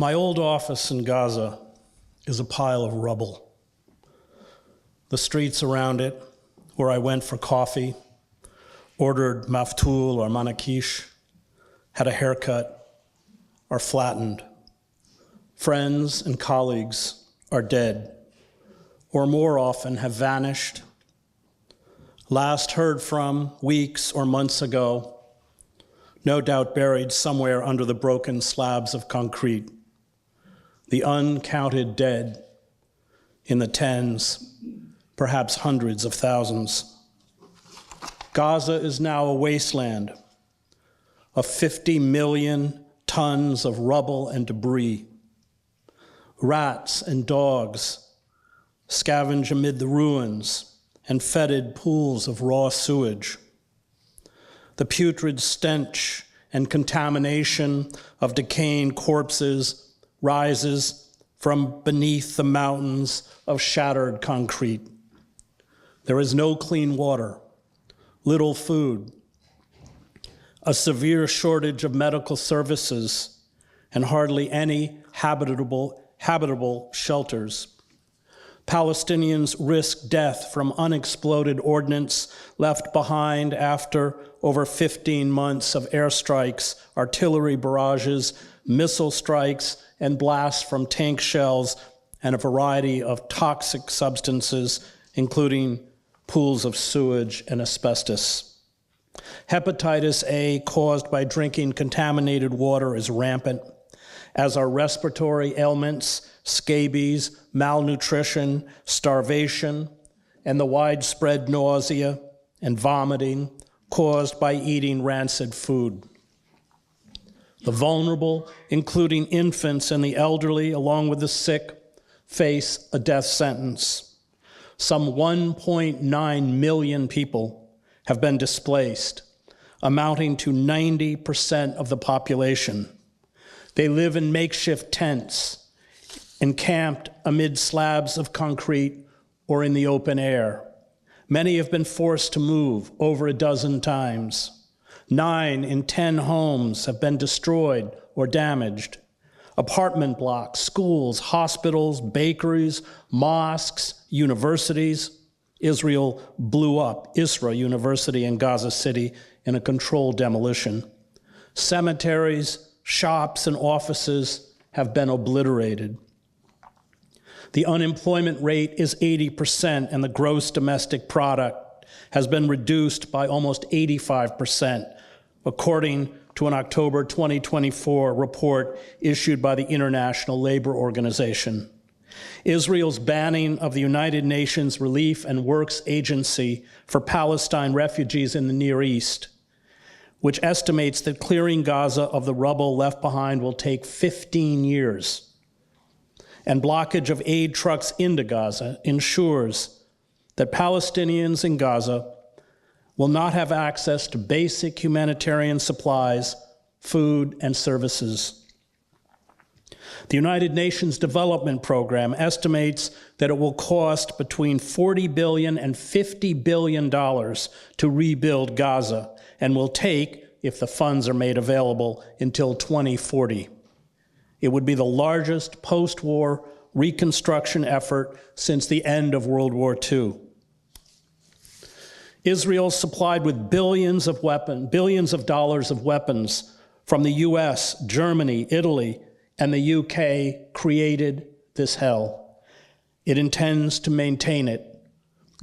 My old office in Gaza is a pile of rubble. The streets around it, where I went for coffee, ordered maftool or manakish, had a haircut, are flattened. Friends and colleagues are dead, or more often have vanished. Last heard from weeks or months ago, no doubt buried somewhere under the broken slabs of concrete. The uncounted dead in the tens, perhaps hundreds of thousands. Gaza is now a wasteland of 50 million tons of rubble and debris. Rats and dogs scavenge amid the ruins and fetid pools of raw sewage. The putrid stench and contamination of decaying corpses rises from beneath the mountains of shattered concrete. There is no clean water, little food, a severe shortage of medical services, and hardly any habitable shelters. Palestinians risk death from unexploded ordnance left behind after over 15 months of airstrikes, artillery barrages, missile strikes, and blasts from tank shells, and a variety of toxic substances, including pools of sewage and asbestos. Hepatitis A caused by drinking contaminated water is rampant, as are respiratory ailments, scabies, malnutrition, starvation, and the widespread nausea and vomiting caused by eating rancid food. The vulnerable, including infants and the elderly, along with the sick, face a death sentence. Some 1.9 million people have been displaced, amounting to 90% of the population. They live in makeshift tents, encamped amid slabs of concrete or in the open air. Many have been forced to move over a dozen times. 9 in 10 homes have been destroyed or damaged. Apartment blocks, schools, hospitals, bakeries, mosques, universities. Israel blew up Isra University in Gaza City in a controlled demolition. Cemeteries, shops, and offices have been obliterated. The unemployment rate is 80%, and the gross domestic product has been reduced by almost 85%, according to an October 2024 report issued by the International Labor Organization. Israel's banning of the United Nations Relief and Works Agency for Palestine refugees in the Near East, which estimates that clearing Gaza of the rubble left behind will take 15 years, and blockage of aid trucks into Gaza ensures that Palestinians in Gaza will not have access to basic humanitarian supplies, food, and services. The United Nations Development Program estimates that it will cost between $40 billion and $50 billion to rebuild Gaza, and will take, if the funds are made available, until 2040. It would be the largest post-war reconstruction effort since the end of World War II. Israel supplied with billions of dollars of weapons from the US, Germany, Italy, and the UK created this hell. It intends to maintain it.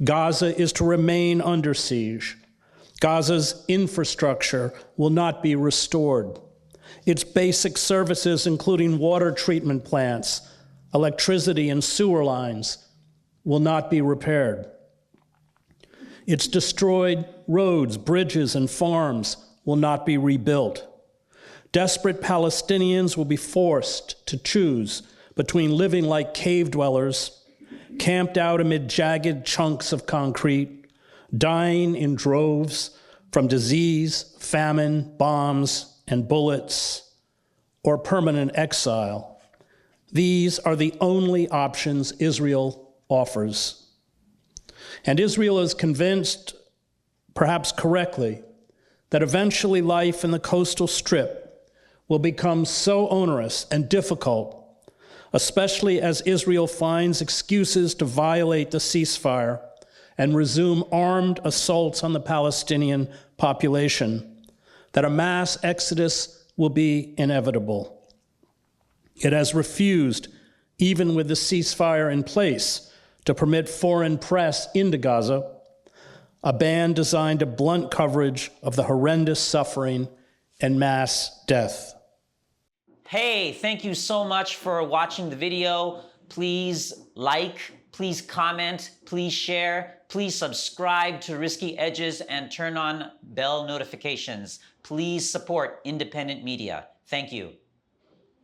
Gaza is to remain under siege. Gaza's infrastructure will not be restored. Its basic services, including water treatment plants, electricity and sewer lines, will not be repaired. Its destroyed roads, bridges, and farms will not be rebuilt. Desperate Palestinians will be forced to choose between living like cave dwellers, camped out amid jagged chunks of concrete, dying in droves from disease, famine, bombs, and bullets, or permanent exile. These are the only options Israel offers. And Israel is convinced, perhaps correctly, that eventually life in the coastal strip will become so onerous and difficult, especially as Israel finds excuses to violate the ceasefire and resume armed assaults on the Palestinian population, that a mass exodus will be inevitable. It has refused, even with the ceasefire in place, to permit foreign press into Gaza, a ban designed to blunt coverage of the horrendous suffering and mass death. Hey, thank you so much for watching the video. Please like, please comment, please share, please subscribe to Risky Edges and turn on bell notifications. Please support independent media. Thank you.